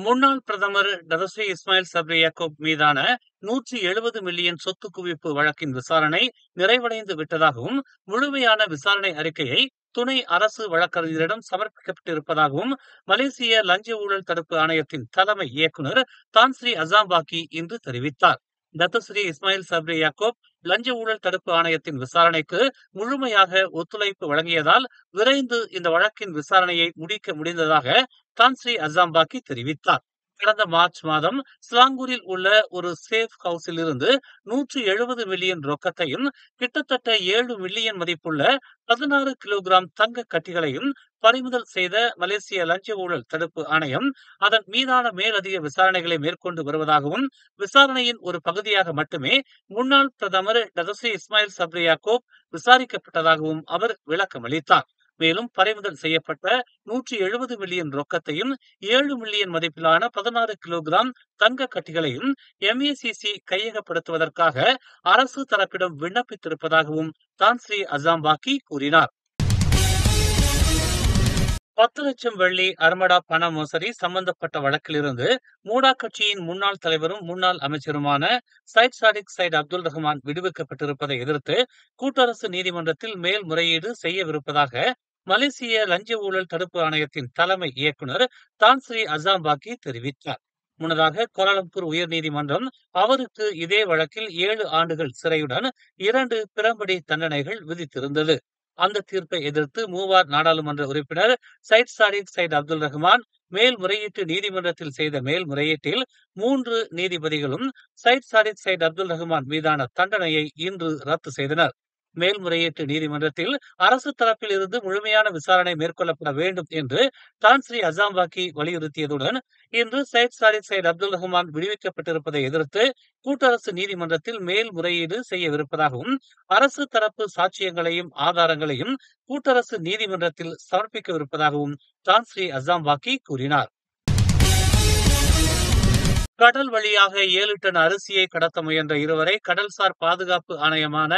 முன்னாள் பிரதமர் டதஸ்ரீ இஸ்மாயில் சப்ரி யாக்கூப் மீதான 170 மில்லியன் சொத்து குவிப்பு வழக்கின் விசாரணை நிறைவடைந்து விட்டதாகவும், முழுமையான விசாரணை அறிக்கையை துணை அரசு வழக்கறிஞரிடம் சமர்ப்பிக்கப்பட்டிருப்பதாகவும் மலேசிய லஞ்ச ஊழல் தடுப்பு ஆணையத்தின் தலைமை இயக்குநர் தான்ஸ்ரீ அசாம்பாக்கி இன்று தெரிவித்தார். டத்தஸ்ரீ இஸ்மாயில் சப்ரி யாக்கூப் லஞ்ச ஊழல் தடுப்பு ஆணையத்தின் விசாரணைக்கு முழுமையாக ஒத்துழைப்பு வழங்கியதால் விரைந்து இந்த வழக்கின் விசாரணையை முடிக்க முடிந்ததாக தான்ஸ்ரீ அசாம்பாக்கி தெரிவித்தார். கடந்த மார்ச் மாதம் ஸ்லாங்கூரில் உள்ள ஒரு சேஃப் ஹவுஸில் இருந்து 170 மில்லியன் ரொக்கத்தையும் கிட்டத்தட்ட 7 மில்லியன் மதிப்புள்ள 16 கிலோகிராம் தங்க கட்டிகளையும் பறிமுதல் செய்த மலேசிய லஞ்ச ஊழல் தடுப்பு ஆணையம் அதன் மீதான மேலதிக விசாரணைகளை மேற்கொண்டு வருவதாகவும், விசாரணையின் ஒரு பகுதியாக மட்டுமே முன்னாள் பிரதமர் டதஸ்ரீ இஸ்மாயில் சப்ரி யாக்கூப் விசாரிக்கப்பட்டதாகவும் அவர் விளக்கமளித்தார். மேலும் பறிமுதல் செய்யப்பட்ட 170 மில்லியன் ரொக்கத்தையும் 7 மில்லியன் மதிப்பிலான 16 கிலோகிராம் தங்க கட்டிகளையும் MACC கையகப்படுத்துவதற்காக அரசு தரப்பிடம் விண்ணப்பித்திருப்பதாகவும் தான்ஸ்ரீ அசாம்பாக்கி கூறினார். 10 லட்சம் வெள்ளி அர்மடா பண மோசடி சம்பந்தப்பட்ட வழக்கிலிருந்து மூடா கட்சியின் முன்னாள் தலைவரும் முன்னாள் அமைச்சருமான Syed Saddiq Syed Abdul Rahman விடுவிக்கப்பட்டிருப்பதை எதிர்த்து கூட்டரசு நீதிமன்றத்தில் மேல்முறையீடு செய்யவிருப்பதாக மலேசிய லஞ்ச ஊழல் தடுப்பு ஆணையத்தின் தலைமை இயக்குநர் தான்ஸ்ரீ அசாம்பாக்கி தெரிவித்தார். முன்னதாக கோலாலம்பூர் உயர்நீதிமன்றம் அவருக்கு இதே வழக்கில் 7 ஆண்டுகள் சிறையுடன் 2 பிறம்படி தண்டனைகள் விதித்திருந்தது. அந்த தீர்ப்பை எதிர்த்து மூவார் நாடாளுமன்ற உறுப்பினர் Syed Saddiq Syed Abdul Rahman மேல்முறையீட்டு நீதிமன்றத்தில் செய்த மேல்முறையீட்டில் 3 நீதிபதிகளும் Syed Saddiq Syed Abdul Rahman மீதான தண்டனையை இன்று ரத்து செய்தனர். மேல்முறையீட்டு நீதிமன்றத்தில் அரசு தரப்பில் இருந்து முழுமையான விசாரணை மேற்கொள்ளப்பட வேண்டும் என்று தான்ஸ்ரீ அசாம்பாக்கி வலியுறுத்தியதுடன், இன்று Syed Saddiq Syed Abdul Rahman விடுவிக்கப்பட்டிருப்பதை எதிர்த்து கூட்டரசு நீதிமன்றத்தில் மேல்முறையீடு செய்யவிருப்பதாகவும், அரசு தரப்பு சாட்சியங்களையும் ஆதாரங்களையும் கூட்டரசு நீதிமன்றத்தில் சமர்ப்பிக்கவிருப்பதாகவும் தான்ஸ்ரீ அசாம்பாக்கி கூறினார். கடல் வழியாக 7 டன் அரிசியை கடத்த முயன்ற இருவரை கடல்சார் பாதுகாப்பு ஆணையமான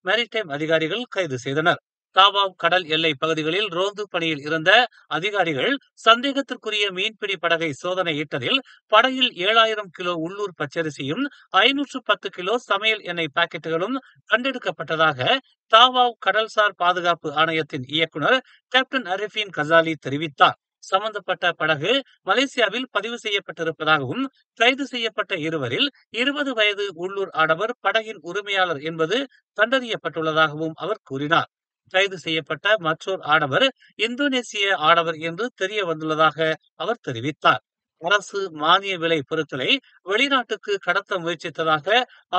மேரிடைம் அதிகாரிகள் கைது செய்தனர். தாவாவ் கடல் எல்லை பகுதிகளில் ரோந்து பணியில் இருந்த அதிகாரிகள் சந்தேகத்திற்குரிய மீன்பிடி படகை சோதனையிட்டதில் படகில் 7000 கிலோ உள்ளூர் பச்சரிசியும் 510 கிலோ சமையல் எண்ணெய் பாக்கெட்டுகளும் கண்டெடுக்கப்பட்டதாக தாவாவ் கடல்சார் பாதுகாப்பு ஆணையத்தின் இயக்குநர் கேப்டன் அரிஃபின் கசாலி தெரிவித்தார். சம்பந்தப்பட்ட படகு மலேசியாவில் பதிவு செய்யப்பட்டிருப்பதாகவும், கைது செய்யப்பட்ட இருவரில் 20 வயது உள்ளூர் ஆடவர் படகின் உரிமையாளர் என்பது கண்டறியப்பட்டுள்ளதாகவும் அவர் கூறினார். கைது செய்யப்பட்ட மற்றொரு ஆடவர் இந்தோனேசிய ஆடவர் என்று தெரிய வந்துள்ளதாக அவர் தெரிவித்தார். அரசு மானிய விலை பொருட்களை வெளிநாட்டுக்கு கடத்த முயற்சித்ததாக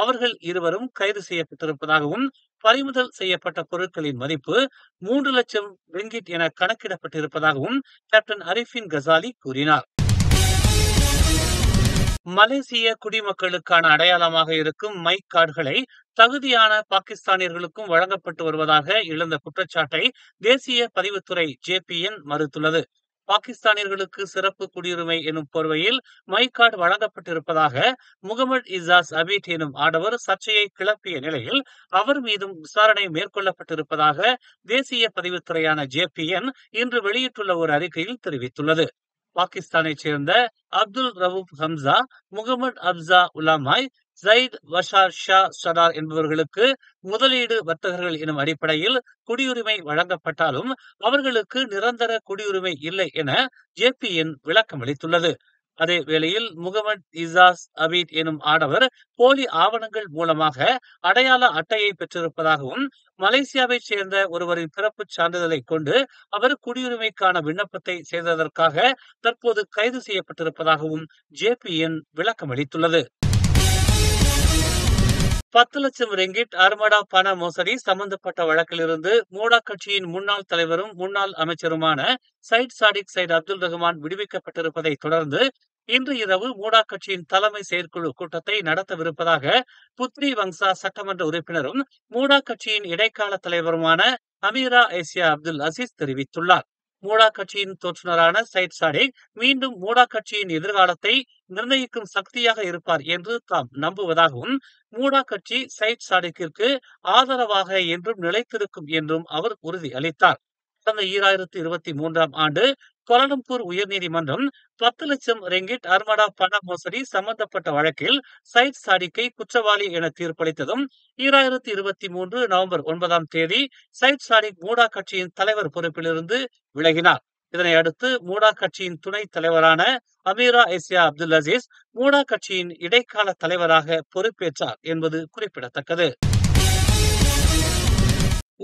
அவர்கள் இருவரும் கைது செய்யப்பட்டிருப்பதாகவும், பறிமுதல் செய்யப்பட்ட பொருட்களின் மதிப்பு 3 லட்சம் ரிங்கிட் என கணக்கிடப்பட்டிருப்பதாகவும் கேப்டன் அரிஃபின் கசாலி கூறினார். மலேசிய குடிமக்களுக்கான அடையாளமாக இருக்கும் மைக் கார்டுகளை தகுதியான பாகிஸ்தானியர்களுக்கும் வழங்கப்பட்டு வருவதாக எழுந்த குற்றச்சாட்டை தேசிய பதிவுத்துறை JPN மறுத்துள்ளது. பாகிஸ்தானியர்களுக்கு சிறப்பு குடியுரிமை எனும் போர்வையில் மைக் கார்டு வழங்கப்பட்டிருப்பதாக முகமது இசாஸ் அபீட் எனும் ஆடவர் சர்ச்சையை கிளப்பிய நிலையில் அவர் மீதும் விசாரணை மேற்கொள்ளப்பட்டிருப்பதாக தேசிய பதிவுத்துறையான JPN இன்று வெளியிட்டுள்ள ஒரு அறிக்கையில் தெரிவித்துள்ளது. பாகிஸ்தானைச் சேர்ந்த அப்துல் ரவூப் ஹம்சா, முகமது அப்சா உலாமாய், ஜயித் வஷார் ஷா சடார் என்பவர்களுக்கு முதலீடு வர்த்தகர்கள் எனும் அடிப்படையில் குடியுரிமை வழங்கப்பட்டாலும் அவர்களுக்கு நிரந்தர குடியுரிமை இல்லை என JPN விளக்கமளித்துள்ளது. அதே வேளையில் முகமது இசாஸ் அபீட் எனும் ஆடவர் போலி ஆவணங்கள் மூலமாக அடையாள அட்டையை பெற்றிருப்பதாகவும், மலேசியாவைச் சேர்ந்த ஒருவரின் பிறப்புச் சான்றிதழை கொண்டு அவர் குடியுரிமைக்கான விண்ணப்பத்தை செய்ததற்காக தற்போது கைது செய்யப்பட்டிருப்பதாகவும் JPN விளக்கமளித்துள்ளது. 10 லட்சம் ரிங்கிட் அர்மடா பண மோசடி சம்பந்தப்பட்ட வழக்கிலிருந்து மூடா கட்சியின் முன்னாள் தலைவரும் முன்னாள் அமைச்சருமான Syed Saddiq Syed Abdul Rahman விடுவிக்கப்பட்டிருப்பதை தொடர்ந்து இன்று இரவு மூடா கட்சியின் தலைமை செயற்குழு கூட்டத்தை நடத்தவிருப்பதாக புத்ரி வங்சா சட்டமன்ற உறுப்பினரும் மூடா கட்சியின் இடைக்கால தலைவருமான அமீரா ஏசியா அப்துல் அசீஸ் தெரிவித்துள்ளார். மூடா கட்சியின் தோற்றுநரான சைட் சாடிக் மீண்டும் மூடா கட்சியின் எதிர்காலத்தை நிர்ணயிக்கும் சக்தியாக இருப்பார் என்று தாம் நம்புவதாகவும், மூடா கட்சி சைட் சாடிக்கிற்கு ஆதரவாக என்றும் நிலைத்திருக்கும் என்றும் அவர் உறுதி அளித்தார். கடந்த 2023ஆம் ஆண்டு கோலாலம்பூர் உயர்நீதிமன்றம் 10 லட்சம் ரிங்கிட் அர்மடா பண மோசடி சம்பந்தப்பட்ட வழக்கில் சயிட் சாடிக்கை குற்றவாளி என தீர்ப்பளித்ததும் 2023 நவம்பர் 9ஆம் தேதி சயிட் சாடிக் மூடா கட்சியின் தலைவர் பொறுப்பிலிருந்து விலகினார். இதனை அடுத்து மூடா கட்சியின் துணைத் தலைவரான அமீரா ஏசியா அப்துல் அசீஸ் மூடா கட்சியின் இடைக்கால தலைவராக பொறுப்பேற்றார் என்பது குறிப்பிடத்தக்கது.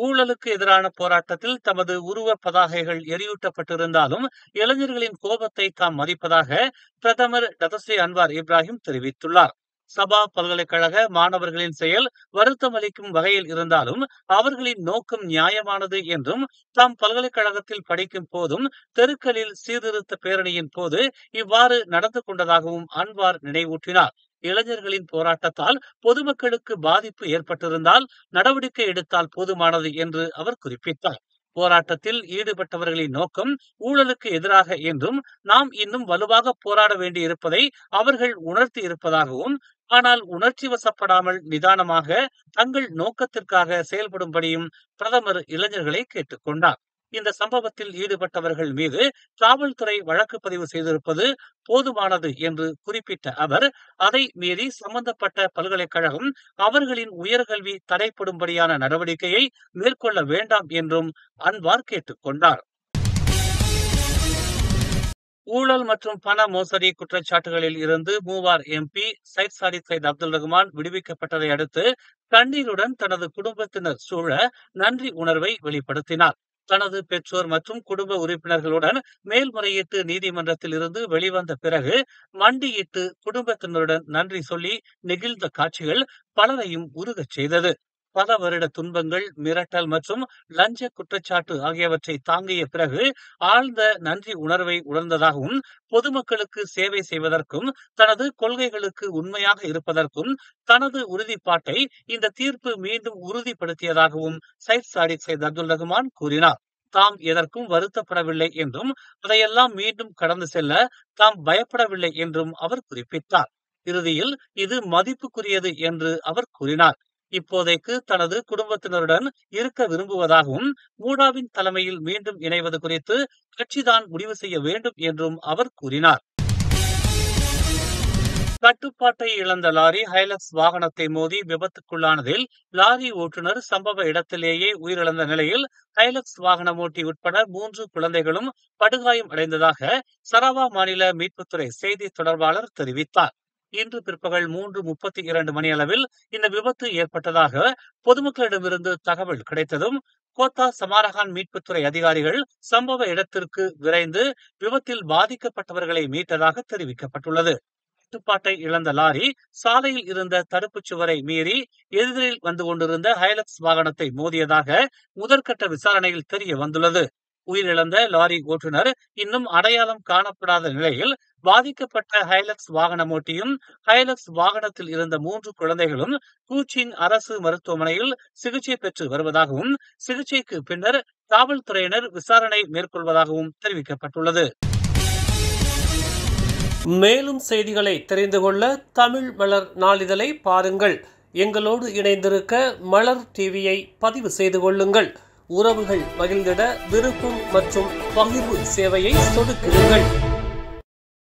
ஊழலுக்கு எதிரான போராட்டத்தில் தமது உருவ பதாகைகள் எரியூட்டப்பட்டிருந்தாலும் இளைஞர்களின் கோபத்தை தாம் மதிப்பதாக பிரதமர் டதஸ்ரீ அன்வார் இப்ராஹிம் தெரிவித்துள்ளார். சபா பல்கலைக்கழக மாணவர்களின் செயல் வருத்தம் அளிக்கும் வகையில் இருந்தாலும் அவர்களின் நோக்கம் நியாயமானது என்றும் தாம் பல்கலைக்கழகத்தில் படிக்கும் போதும் தெருக்களில் சீர்திருத்த பேரணியின் போது இவ்வாறு நடந்து கொண்டதாகவும் அன்வார் நினைவூட்டினார். இளைஞர்களின் போராட்டத்தால் பொதுமக்களுக்கு பாதிப்பு ஏற்பட்டிருந்தால் நடவடிக்கை எடுத்தால் போதுமானது என்று அவர் குறிப்பிட்டார். போராட்டத்தில் ஈடுபட்டவர்களின் நோக்கம் ஊழலுக்கு எதிராக என்றும் நாம் இன்னும் வலுவாக போராட வேண்டியிருப்பதை அவர்கள் உணர்த்தி இருப்பதாகவும், ஆனால் உணர்ச்சி வசப்படாமல் நிதானமாக தங்கள் நோக்கத்திற்காக செயல்படும்படியும் பிரதமர் இளைஞர்களை கேட்டுக்கொண்டார். இந்த சம்பவத்தில் ஈடுபட்டவர்கள் மீது காவல்துறை வழக்கு பதிவு செய்திருப்பது போதுமானது என்று குறிப்பிட்ட அவர், அதை மீறி சம்பந்தப்பட்ட பல்கலைக்கழகம் அவர்களின் உயர்கல்வி தடைப்படும்படியான நடவடிக்கையை மேற்கொள்ள வேண்டாம் என்றும் அன்வார் கேட்டுக்கொண்டார். ஊழல் மற்றும் பண மோசடி குற்றச்சாட்டுகளில் இருந்து மூவார் எம்பி சையத் சாடிக் சையத் அப்துல் ரஹ்மான் விடுவிக்கப்பட்டதை அடுத்து கண்ணீருடன் தனது குடும்பத்தினர் சூழ நன்றி உணர்வை வெளிப்படுத்தினார். தனது பெற்றோர் மற்றும் குடும்ப உறுப்பினர்களுடன் மேல்முறையீட்டு நீதிமன்றத்தில் இருந்து வெளிவந்த பிறகு மண்டியிட்டு குடும்பத்தினருடன் நன்றி சொல்லி நெகிழ்ந்த காட்சிகள் பலரையும் உருகச் செய்தது. பல வருட துன்பங்கள், மிரட்டல் மற்றும் லஞ்ச குற்றச்சாட்டு ஆகியவற்றை தாங்கிய பிறகு ஆழ்ந்த நன்றி உணர்வை உணர்ந்ததாகவும், பொதுமக்களுக்கு சேவை செய்வதற்கும் தனது கொள்கைகளுக்கு உண்மையாக இருப்பதற்கும் தனது உறுதிப்பாட்டை இந்த தீர்ப்பு மீண்டும் உறுதிப்படுத்தியதாகவும் சையத் சாடிக் சையத் அப்துல் ரஹ்மான் கூறினார். தாம் எதற்கும் வருத்தப்படவில்லை என்றும் அதையெல்லாம் மீண்டும் கடந்து செல்ல தாம் பயப்படவில்லை என்றும் அவர் குறிப்பிட்டார். இறுதியில் இது மதிப்புக்குரியது என்று அவர் கூறினார். இப்போதைக்கு தனது குடும்பத்தினருடன் இருக்க விரும்புவதாகவும், மூடாவின் தலைமையில் மீண்டும் இணைவது குறித்து கட்சிதான் முடிவு செய்ய வேண்டும் என்றும் அவர் கூறினார். கட்டுப்பாட்டை இழந்த லாரி ஹைலக்ஸ் வாகனத்தை மோதி விபத்துக்குள்ளானதில் லாரி ஓட்டுநர் சம்பவ இடத்திலேயே உயிரிழந்த நிலையில் ஹைலக்ஸ் வாகனம் ஓட்டி உட்பட 3 குழந்தைகளும் படுகாயம் அடைந்ததாக சரவா மாநில மீட்புத்துறை செய்தி தொடர்பாளர் தெரிவித்தார். இன்று பிற்பகல் 3:32 மணியளவில் இந்த விபத்து ஏற்பட்டதாக பொதுமக்களிடமிருந்து தகவல் கிடைத்ததும் கோத்தா சமாரகான் மீட்புத்துறை அதிகாரிகள் சம்பவ இடத்திற்கு விரைந்து விபத்தில் பாதிக்கப்பட்டவர்களை மீட்டதாக தெரிவிக்கப்பட்டுள்ளது. கட்டுப்பாட்டை இழந்த லாரி சாலையில் இருந்த தடுப்புச் சுவரை மீறி எதிரில் வந்து கொண்டிருந்த ஹைலக்ஸ் வாகனத்தை மோதியதாக முதற்கட்ட விசாரணையில் தெரிய வந்துள்ளது. உயிரிழந்த லாரி ஓட்டுநர் இன்னும் அடையாளம் காணப்படாத நிலையில் பாதிக்கப்பட்ட ஹைலக்ஸ் வாகனமோட்டியும் ஹைலக்ஸ் வாகனத்தில் இருந்த 3 குழந்தைகளும் கூச்சின் அரசு மருத்துவமனையில் சிகிச்சை பெற்று வருவதாகவும், சிகிச்சைக்கு பின்னர் காவல்துறையினர் விசாரணை மேற்கொள்வதாகவும் தெரிவிக்கப்பட்டுள்ளது. மேலும் செய்திகளை தெரிந்து கொள்ள தமிழ் மலர் நாளிதழை பாருங்கள். எங்களோடு இணைந்திருக்க மலர் டிவியை பதிவு செய்து கொள்ளுங்கள். உறவுகள் மகிழ்ந்திட விருப்பம் மற்றும் பகிர்வு சேவையை சொடுக்கிடுங்கள்.